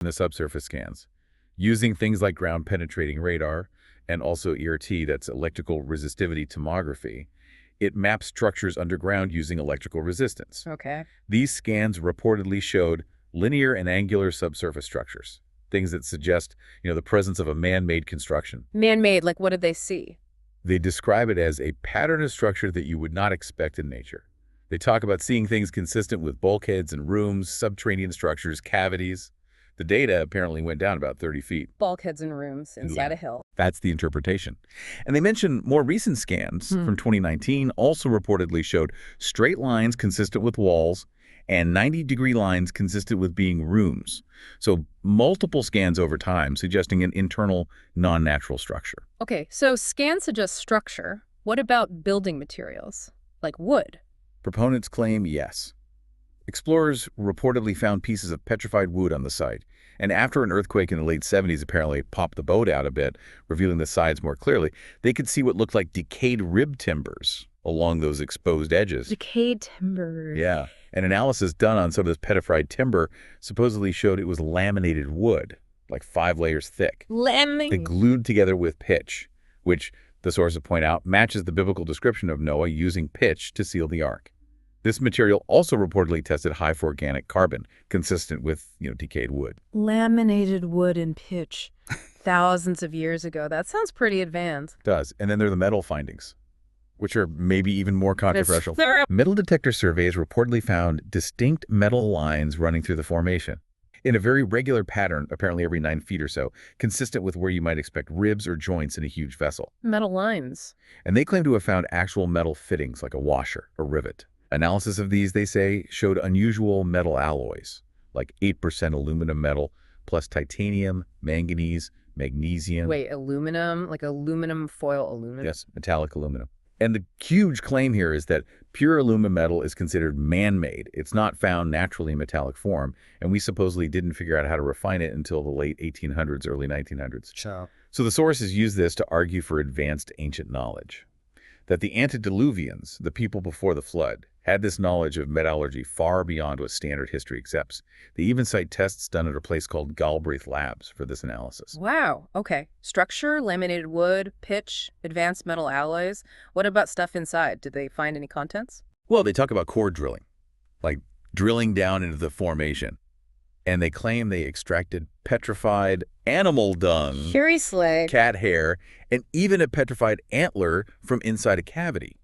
in the subsurface scans, using things like ground-penetrating radar and also ERT, that's electrical resistivity tomography. It maps structures underground using electrical resistance. Okay. These scans reportedly showed linear and angular subsurface structures, things that suggest, the presence of a man-made construction. Man-made, like what did they see? They describe it as a pattern of structure that you would not expect in nature. They talk about seeing things consistent with bulkheads and rooms, subterranean structures, cavities. The data apparently went down about 30 feet. Bulkheads and rooms inside a hill. That's the interpretation. And they mention more recent scans from 2019 also reportedly showed straight lines consistent with walls and 90-degree lines consistent with being rooms. So multiple scans over time suggesting an internal, non-natural structure. Okay, so scans suggest structure. What about building materials, like wood? Proponents claim yes. Explorers reportedly found pieces of petrified wood on the site, and after an earthquake in the late 70s apparently popped the boat out a bit, revealing the sides more clearly, they could see what looked like decayed rib timbers along those exposed edges. Decayed timbers. Yeah. An analysis done on some of this petrified timber supposedly showed it was laminated wood, like 5 layers thick. They glued together with pitch, which, the sources point out, matches the biblical description of Noah using pitch to seal the ark. This material also reportedly tested high for organic carbon, consistent with, decayed wood. Laminated wood and pitch. Thousands of years ago. That sounds pretty advanced. It does. And then there are the metal findings, which are maybe even more controversial. Metal detector surveys reportedly found distinct metal lines running through the formation in a very regular pattern, apparently every 9 feet or so, consistent with where you might expect ribs or joints in a huge vessel. Metal lines. And they claim to have found actual metal fittings like a washer or rivet. Analysis of these, they say, showed unusual metal alloys, like 8% aluminum metal, plus titanium, manganese, magnesium. Wait, aluminum? Like aluminum foil aluminum? Yes, metallic aluminum. And the huge claim here is that pure aluminum metal is considered man-made. It's not found naturally in metallic form, and we supposedly didn't figure out how to refine it until the late 1800s, early 1900s. So the sources use this to argue for advanced ancient knowledge, that the antediluvians, the people before the flood, had this knowledge of metallurgy far beyond what standard history accepts. They even cite tests done at a place called Galbraith Labs for this analysis. Wow, okay. Structure, laminated wood, pitch, advanced metal alloys. What about stuff inside? Did they find any contents? Well, they talk about core drilling, like drilling down into the formation. And they claim they extracted petrified animal dung, Seriously? cat hair, and even a petrified antler from inside a cavity.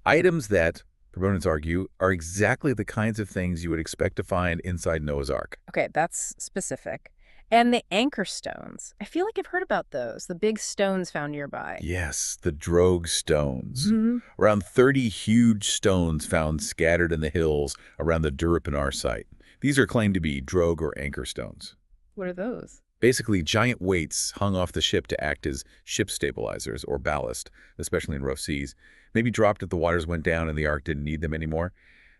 Items that, proponents argue, are exactly the kinds of things you would expect to find inside Noah's Ark. Okay, that's specific. And the anchor stones. I feel like I've heard about those, the big stones found nearby. Yes, the Drogue stones. Mm-hmm. Around 30 huge stones found scattered in the hills around the Durupinar site. These are claimed to be Drogue or anchor stones. What are those? Basically, giant weights hung off the ship to act as ship stabilizers or ballast, especially in rough seas. Maybe dropped if the waters went down and the Ark didn't need them anymore.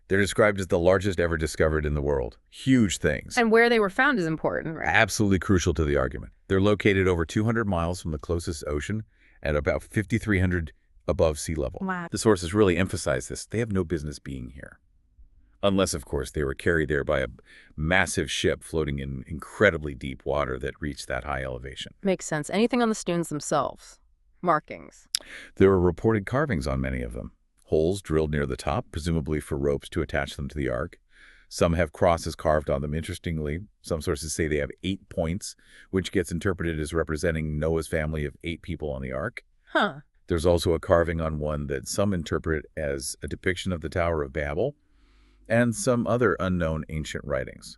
They're described as the largest ever discovered in the world. Huge things. And where they were found is important, right? Absolutely crucial to the argument. They're located over 200 miles from the closest ocean at about 5,300 above sea level. Wow. The sources really emphasize this. They have no business being here. Unless, of course, they were carried there by a massive ship floating in incredibly deep water that reached that high elevation. Makes sense. Anything on the stones themselves? Markings? There are reported carvings on many of them. Holes drilled near the top, presumably for ropes to attach them to the Ark. Some have crosses carved on them. Interestingly, some sources say they have 8 points, which gets interpreted as representing Noah's family of 8 people on the Ark. Huh. There's also a carving on one that some interpret as a depiction of the Tower of Babel, and some other unknown ancient writings.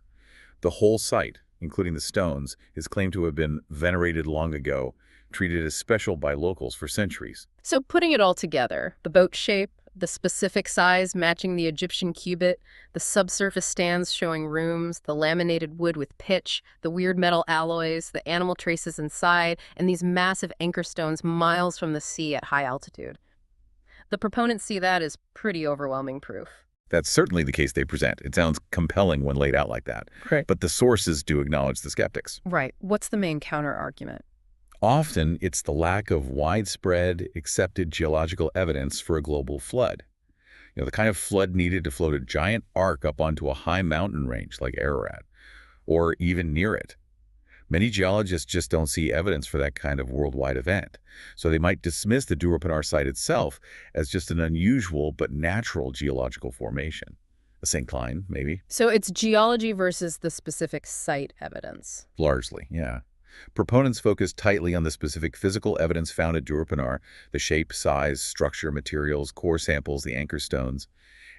The whole site, including the stones, is claimed to have been venerated long ago, treated as special by locals for centuries. So putting it all together, the boat shape, the specific size matching the Egyptian cubit, the subsurface stands showing rooms, the laminated wood with pitch, the weird metal alloys, the animal traces inside, and these massive anchor stones miles from the sea at high altitude. The proponents see that as pretty overwhelming proof. That's certainly the case they present. It sounds compelling when laid out like that. Right. But the sources do acknowledge the skeptics. Right. What's the main counter-argument? Often, it's the lack of widespread, accepted geological evidence for a global flood. The kind of flood needed to float a giant ark up onto a high mountain range like Ararat, or even near it. Many geologists just don't see evidence for that kind of worldwide event, so they might dismiss the Durapanar site itself as just an unusual but natural geological formation. A syncline, maybe. So it's geology versus the specific site evidence. Largely, yeah. Proponents focus tightly on the specific physical evidence found at Durapanar, the shape, size, structure, materials, core samples, the anchor stones,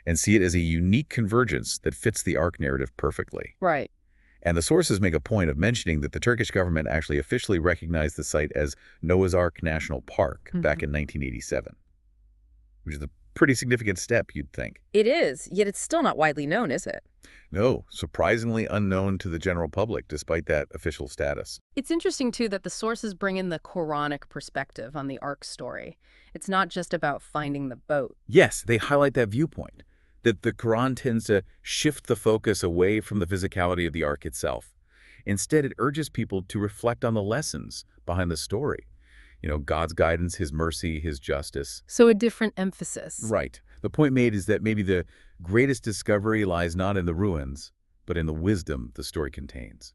and see it as a unique convergence that fits the Ark narrative perfectly. Right. And the sources make a point of mentioning that the Turkish government actually officially recognized the site as Noah's Ark National Park back in 1987, which is a pretty significant step, you'd think. It is, yet it's still not widely known, is it? No, surprisingly unknown to the general public, despite that official status. It's interesting, too, that the sources bring in the Quranic perspective on the Ark story. It's not just about finding the boat. Yes, they highlight that viewpoint, that the Quran tends to shift the focus away from the physicality of the Ark itself. Instead, it urges people to reflect on the lessons behind the story. God's guidance, his mercy, his justice. So a different emphasis. Right. The point made is that maybe the greatest discovery lies not in the ruins, but in the wisdom the story contains.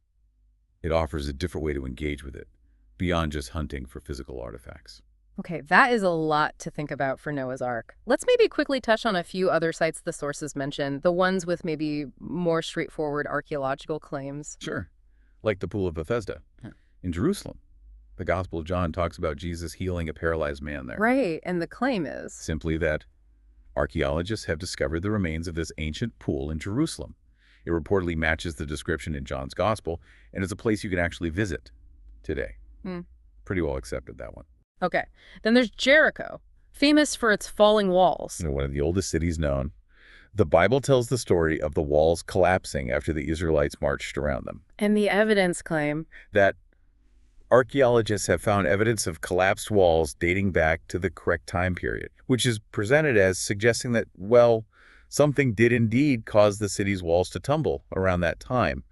It offers a different way to engage with it, beyond just hunting for physical artifacts. Okay, that is a lot to think about for Noah's Ark. Let's maybe quickly touch on a few other sites the sources mention, the ones with maybe more straightforward archaeological claims. Sure. Like the Pool of Bethesda in Jerusalem. The Gospel of John talks about Jesus healing a paralyzed man there. Right, and the claim is? Simply that archaeologists have discovered the remains of this ancient pool in Jerusalem. It reportedly matches the description in John's Gospel, and is a place you can actually visit today. Pretty well accepted, that one. Okay, then there's Jericho, famous for its falling walls. One of the oldest cities known. The Bible tells the story of the walls collapsing after the Israelites marched around them. And the evidence claim? That archaeologists have found evidence of collapsed walls dating back to the correct time period, which is presented as suggesting that, well, something did indeed cause the city's walls to tumble around that time.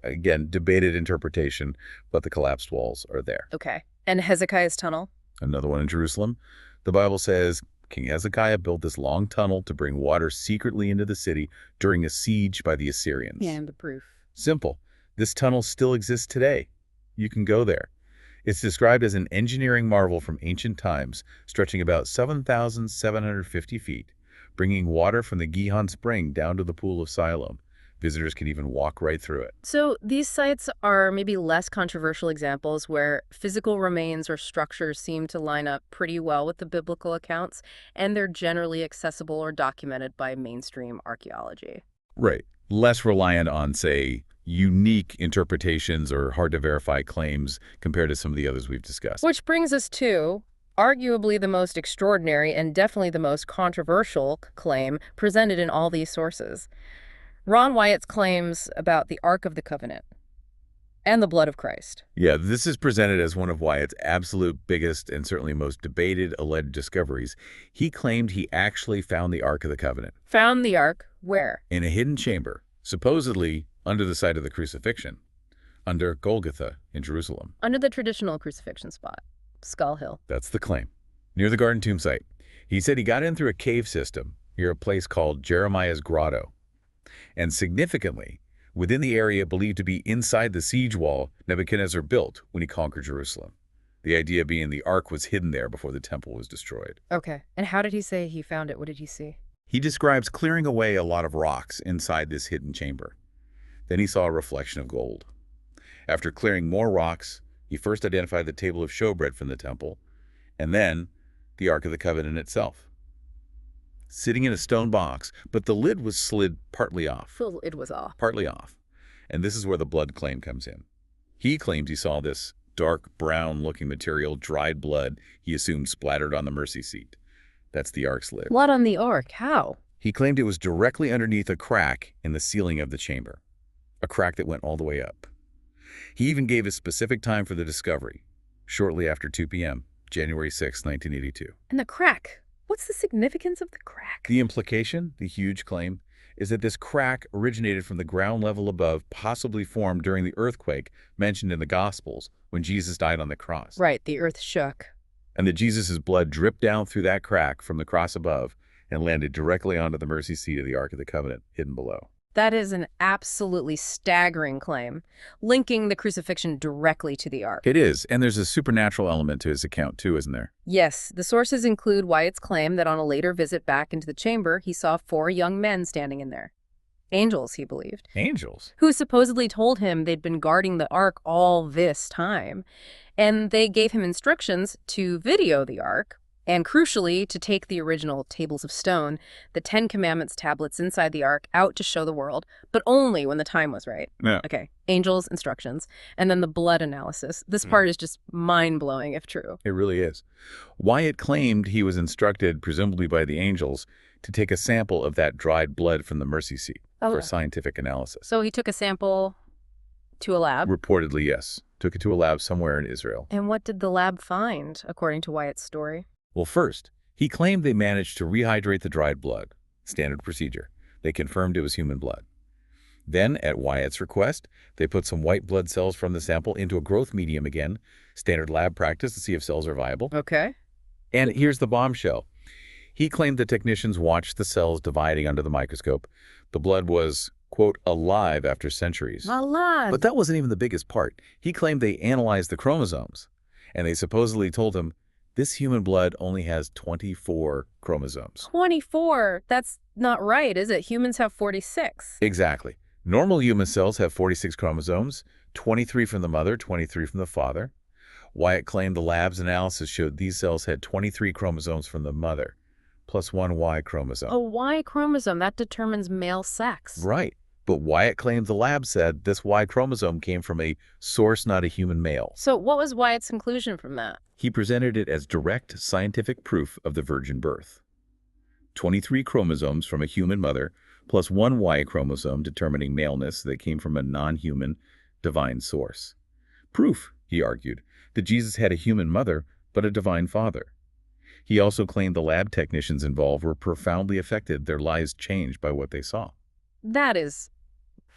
Again, debated interpretation, but the collapsed walls are there. Okay, and Hezekiah's tunnel? Another one in Jerusalem. The Bible says King Hezekiah built this long tunnel to bring water secretly into the city during a siege by the Assyrians. Yeah, and the proof. Simple. This tunnel still exists today. You can go there. It's described as an engineering marvel from ancient times, stretching about 7,750 feet, bringing water from the Gihon Spring down to the Pool of Siloam. Visitors can even walk right through it. So these sites are maybe less controversial examples where physical remains or structures seem to line up pretty well with the biblical accounts, and they're generally accessible or documented by mainstream archaeology. Right. Less reliant on, say, unique interpretations or hard-to-verify claims compared to some of the others we've discussed. Which brings us to arguably the most extraordinary and definitely the most controversial claim presented in all these sources. Ron Wyatt's claims about the Ark of the Covenant and the blood of Christ. Yeah, this is presented as one of Wyatt's absolute biggest and certainly most debated alleged discoveries. He claimed he actually found the Ark of the Covenant. Found the Ark where? In a hidden chamber, supposedly under the site of the crucifixion, under Golgotha in Jerusalem. Under the traditional crucifixion spot, Skull Hill. That's the claim. Near the Garden Tomb site. He said he got in through a cave system near a place called Jeremiah's Grotto. And significantly, within the area believed to be inside the siege wall Nebuchadnezzar built when he conquered Jerusalem. The idea being the Ark was hidden there before the temple was destroyed. Okay. And how did he say he found it? What did he see? He describes clearing away a lot of rocks inside this hidden chamber. Then he saw a reflection of gold. After clearing more rocks, he first identified the table of showbread from the temple, and then the Ark of the Covenant itself, sitting in a stone box, but the lid was slid partly off. It was off. Partly off. And this is where the blood claim comes in. He claims he saw this dark brown-looking material, dried blood, he assumed splattered on the mercy seat. That's the Ark's lid. Blood on the Ark? How? He claimed it was directly underneath a crack in the ceiling of the chamber, a crack that went all the way up. He even gave a specific time for the discovery, shortly after 2 p.m., January 6, 1982. And the crack? What's the significance of the crack? The implication, the huge claim, is that this crack originated from the ground level above, possibly formed during the earthquake mentioned in the Gospels when Jesus died on the cross. Right, the earth shook. And that Jesus' blood dripped down through that crack from the cross above and landed directly onto the mercy seat of the Ark of the Covenant, hidden below. That is an absolutely staggering claim, linking the crucifixion directly to the ark. It is, and there's a supernatural element to his account too, isn't there? Yes, the sources include Wyatt's claim that on a later visit back into the chamber, he saw 4 young men standing in there. Angels, he believed, Angels. who supposedly told him they'd been guarding the ark all this time. And they gave him instructions to video the ark, and crucially, to take the original tables of stone, the 10 Commandments tablets inside the ark, out to show the world, but only when the time was right. Yeah. Okay, angels, instructions, and then the blood analysis. This part is just mind-blowing if true. It really is. Wyatt claimed he was instructed, presumably by the angels, to take a sample of that dried blood from the mercy seat for scientific analysis. So he took a sample to a lab. Reportedly, yes. Took it to a lab somewhere in Israel. And what did the lab find, according to Wyatt's story? Well, first, he claimed they managed to rehydrate the dried blood. Standard procedure. They confirmed it was human blood. Then, at Wyatt's request, they put some white blood cells from the sample into a growth medium again, standard lab practice to see if cells are viable. Okay. And here's the bombshell. He claimed the technicians watched the cells dividing under the microscope. The blood was, quote, alive after centuries. Alive! But that wasn't even the biggest part. He claimed they analyzed the chromosomes, and they supposedly told him, this human blood only has 24 chromosomes. 24? That's not right, is it? Humans have 46. Exactly. Normal human cells have 46 chromosomes, 23 from the mother, 23 from the father. Wyatt claimed the lab's analysis showed these cells had 23 chromosomes from the mother, plus 1 Y chromosome. A Y chromosome, that determines male sex. Right. But Wyatt claimed the lab said this Y chromosome came from a source not a human male. So what was Wyatt's conclusion from that? He presented it as direct scientific proof of the virgin birth. 23 chromosomes from a human mother, plus 1 Y chromosome determining maleness that came from a non-human divine source. Proof, he argued, that Jesus had a human mother, but a divine father. He also claimed the lab technicians involved were profoundly affected, their lives changed by what they saw. That is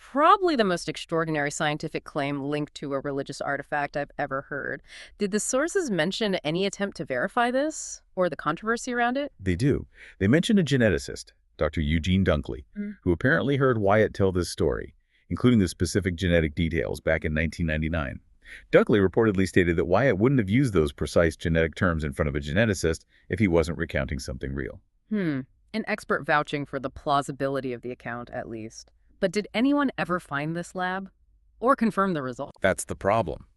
probably the most extraordinary scientific claim linked to a religious artifact I've ever heard. Did the sources mention any attempt to verify this, or the controversy around it? They do. They mention a geneticist, Dr. Eugene Dunkley, who apparently heard Wyatt tell this story, including the specific genetic details back in 1999. Dunkley reportedly stated that Wyatt wouldn't have used those precise genetic terms in front of a geneticist if he wasn't recounting something real. An expert vouching for the plausibility of the account, at least. But did anyone ever find this lab? Or confirm the result? That's the problem.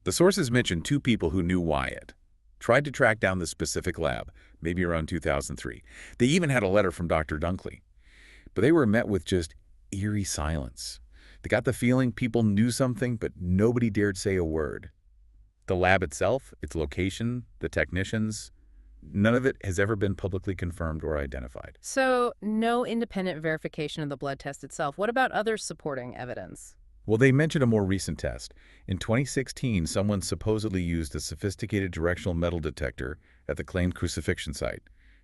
The sources mention 2 people who knew Wyatt, tried to track down the specific lab, maybe around 2003. They even had a letter from Dr. Dunkley. But they were met with just eerie silence. They got the feeling people knew something, but nobody dared say a word. The lab itself, its location, the technicians, none of it has ever been publicly confirmed or identified. So, no independent verification of the blood test itself. What about other supporting evidence? Well, they mentioned a more recent test. In 2016, someone supposedly used a sophisticated directional metal detector at the claimed crucifixion site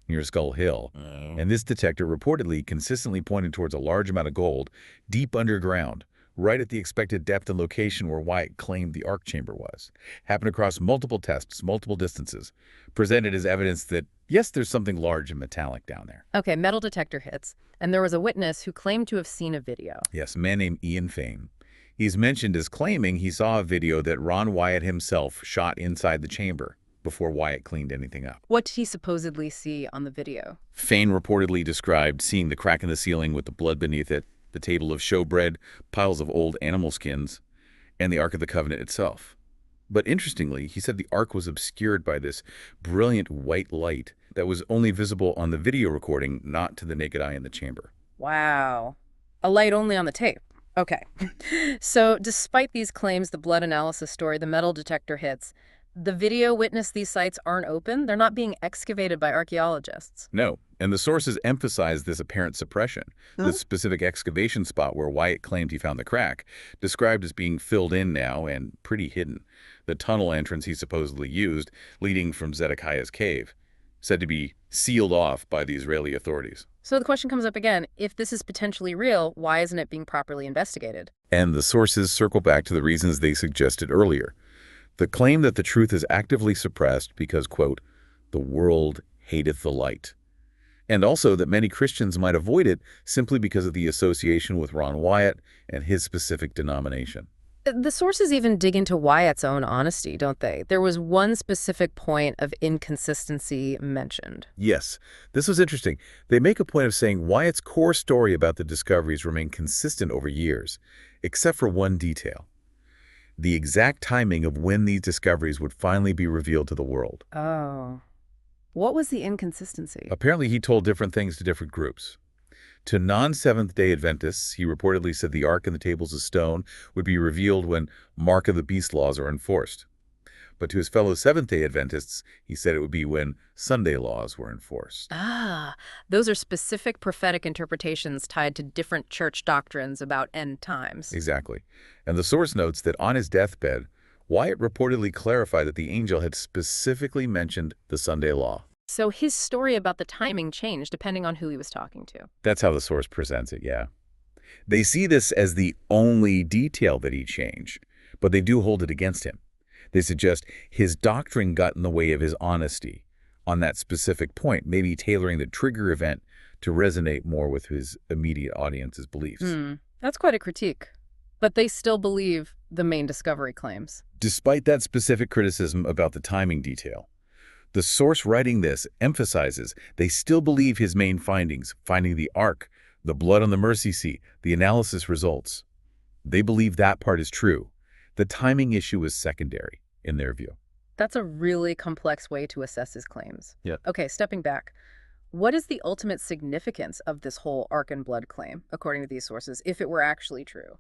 near Skull Hill. And this detector reportedly consistently pointed towards a large amount of gold deep underground, right at the expected depth and location where Wyatt claimed the ark chamber was. Happened across multiple tests, multiple distances, presented as evidence that, yes, there's something large and metallic down there. Okay, metal detector hits, and there was a witness who claimed to have seen a video. Yes, a man named Ian Fain. He's mentioned as claiming he saw a video that Ron Wyatt himself shot inside the chamber before Wyatt cleaned anything up. What did he supposedly see on the video? Fain reportedly described seeing the crack in the ceiling with the blood beneath it, the table of showbread, piles of old animal skins, and the Ark of the Covenant itself. But interestingly, he said the Ark was obscured by this brilliant white light that was only visible on the video recording, not to the naked eye in the chamber. Wow. A light only on the tape. Okay. So despite these claims, the blood analysis story, the metal detector hits, the video witness these sites aren't open. They're not being excavated by archaeologists. No, and the sources emphasize this apparent suppression. The specific excavation spot where Wyatt claimed he found the crack, described as being filled in now and pretty hidden. The tunnel entrance he supposedly used, leading from Zedekiah's cave, said to be sealed off by the Israeli authorities. So the question comes up again, if this is potentially real, why isn't it being properly investigated? And the sources circle back to the reasons they suggested earlier. The claim that the truth is actively suppressed because, quote, the world hateth the light. And also that many Christians might avoid it simply because of the association with Ron Wyatt and his specific denomination. The sources even dig into Wyatt's own honesty, don't they? There was one specific point of inconsistency mentioned. Yes, this was interesting. They make a point of saying Wyatt's core story about the discoveries remained consistent over years, except for one detail: the exact timing of when these discoveries would finally be revealed to the world. Oh. What was the inconsistency? Apparently, he told different things to different groups. To non-Seventh-day Adventists, he reportedly said the Ark and the Tables of Stone would be revealed when Mark of the Beast laws are enforced. But to his fellow Seventh-day Adventists, he said it would be when Sunday laws were enforced. Ah, those are specific prophetic interpretations tied to different church doctrines about end times. Exactly. And the source notes that on his deathbed, Wyatt reportedly clarified that the angel had specifically mentioned the Sunday law. So his story about the timing changed depending on who he was talking to. That's how the source presents it, yeah. They see this as the only detail that he changed, but they do hold it against him. They suggest his doctrine got in the way of his honesty on that specific point, maybe tailoring the trigger event to resonate more with his immediate audience's beliefs. That's quite a critique. But they still believe the main discovery claims. Despite that specific criticism about the timing detail, the source writing this emphasizes they still believe his main findings, finding the Ark, the blood on the mercy seat, the analysis results. They believe that part is true. The timing issue is secondary, in their view. That's a really complex way to assess his claims. Yeah. Okay, stepping back. What is the ultimate significance of this whole Ark and blood claim, according to these sources, if it were actually true?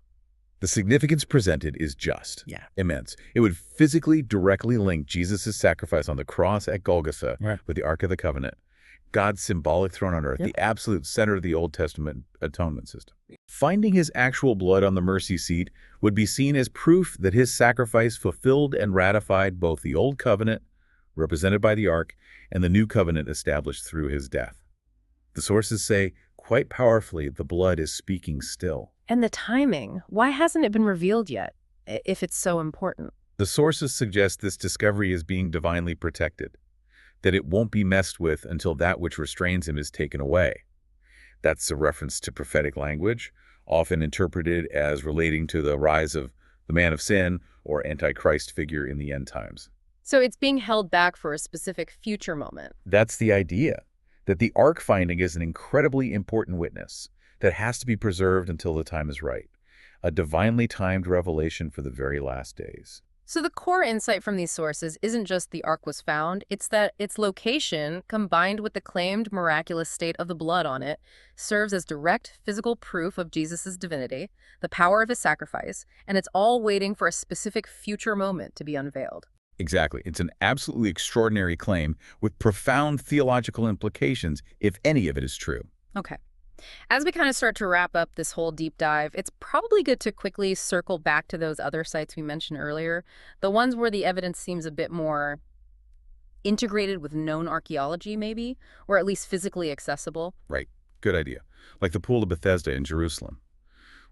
The significance presented is just immense. It would physically directly link Jesus' sacrifice on the cross at Golgotha with the Ark of the Covenant, God's symbolic throne on earth, the absolute center of the Old Testament atonement system. Finding his actual blood on the mercy seat would be seen as proof that his sacrifice fulfilled and ratified both the Old Covenant, represented by the Ark, and the New Covenant established through his death. The sources say, quite powerfully, the blood is speaking still. And the timing, why hasn't it been revealed yet, if it's so important? The sources suggest this discovery is being divinely protected, that it won't be messed with until that which restrains him is taken away. That's a reference to prophetic language, often interpreted as relating to the rise of the man of sin or Antichrist figure in the end times. So it's being held back for a specific future moment. That's the idea, that the Ark finding is an incredibly important witness that has to be preserved until the time is right, a divinely timed revelation for the very last days. So the core insight from these sources isn't just the Ark was found, it's that its location, combined with the claimed miraculous state of the blood on it, serves as direct physical proof of Jesus' divinity, the power of his sacrifice, and it's all waiting for a specific future moment to be unveiled. Exactly. It's an absolutely extraordinary claim with profound theological implications, if any of it is true. Okay. As we kind of start to wrap up this whole deep dive, it's probably good to quickly circle back to those other sites we mentioned earlier, the ones where the evidence seems a bit more integrated with known archaeology, maybe, or at least physically accessible. Right. Good idea. Like the Pool of Bethesda in Jerusalem,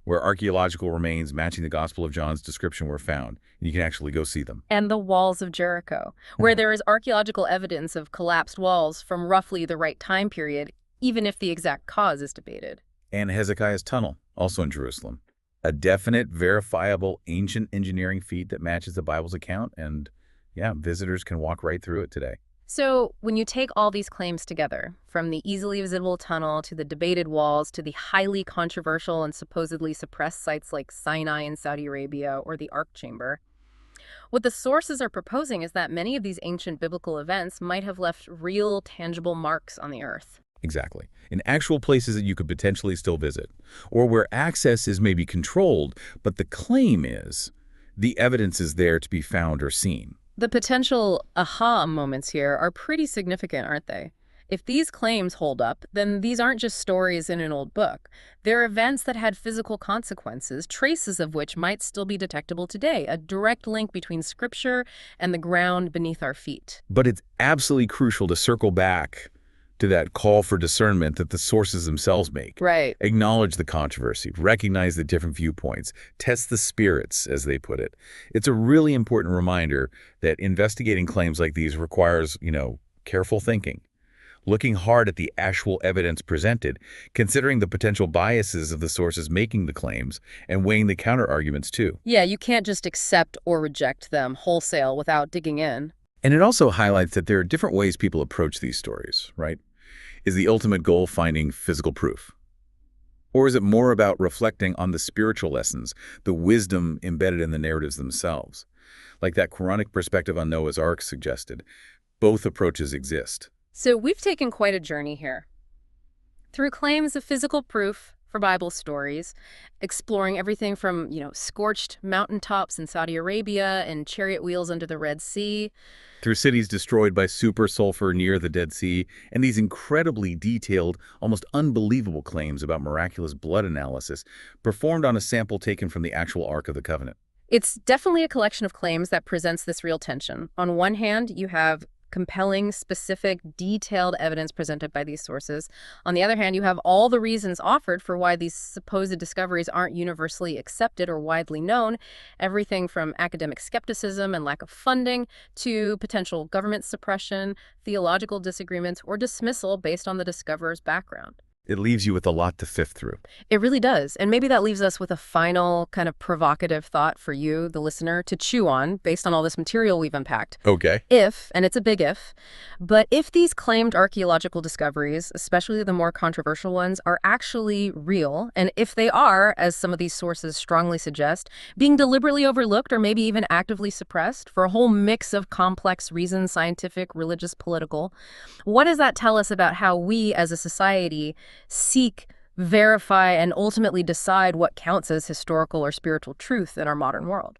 where archaeological remains matching the Gospel of John's description were found, and you can actually go see them. And the walls of Jericho, where there is archaeological evidence of collapsed walls from roughly the right time period, even if the exact cause is debated. And Hezekiah's Tunnel, also in Jerusalem. A definite, verifiable, ancient engineering feat that matches the Bible's account, and yeah, visitors can walk right through it today. So when you take all these claims together, from the easily visible tunnel to the debated walls to the highly controversial and supposedly suppressed sites like Sinai in Saudi Arabia or the Ark Chamber, what the sources are proposing is that many of these ancient biblical events might have left real, tangible marks on the earth. Exactly. In actual places that you could potentially still visit, or where access is maybe controlled, but the claim is the evidence is there to be found or seen. The potential aha moments here are pretty significant, aren't they? If these claims hold up, then these aren't just stories in an old book. They're events that had physical consequences, traces of which might still be detectable today, a direct link between scripture and the ground beneath our feet. But it's absolutely crucial to circle back to that call for discernment that the sources themselves make. Right. Acknowledge the controversy, recognize the different viewpoints, test the spirits, as they put it. It's a really important reminder that investigating claims like these requires, careful thinking. looking hard at the actual evidence presented, considering the potential biases of the sources making the claims, and weighing the counterarguments too. Yeah, you can't just accept or reject them wholesale without digging in. And it also highlights that there are different ways people approach these stories, right? Is the ultimate goal finding physical proof? Or is it more about reflecting on the spiritual lessons, the wisdom embedded in the narratives themselves? Like that Quranic perspective on Noah's Ark suggested, both approaches exist. So we've taken quite a journey here. Through claims of physical proof for Bible stories, exploring everything from, scorched mountaintops in Saudi Arabia and chariot wheels under the Red Sea. Through cities destroyed by super sulfur near the Dead Sea, and these incredibly detailed, almost unbelievable claims about miraculous blood analysis performed on a sample taken from the actual Ark of the Covenant. It's definitely a collection of claims that presents this real tension. On one hand, you have compelling, specific, detailed evidence presented by these sources. On the other hand, you have all the reasons offered for why these supposed discoveries aren't universally accepted or widely known, everything from academic skepticism and lack of funding to potential government suppression, theological disagreements, or dismissal based on the discoverer's background. It leaves you with a lot to sift through. It really does. And maybe that leaves us with a final kind of provocative thought for you, the listener, to chew on based on all this material we've unpacked. Okay. If, and it's a big if, but if these claimed archaeological discoveries, especially the more controversial ones, are actually real, and if they are, as some of these sources strongly suggest, being deliberately overlooked or maybe even actively suppressed for a whole mix of complex reasons, scientific, religious, political, what does that tell us about how we as a society seek, verify, and ultimately decide what counts as historical or spiritual truth in our modern world?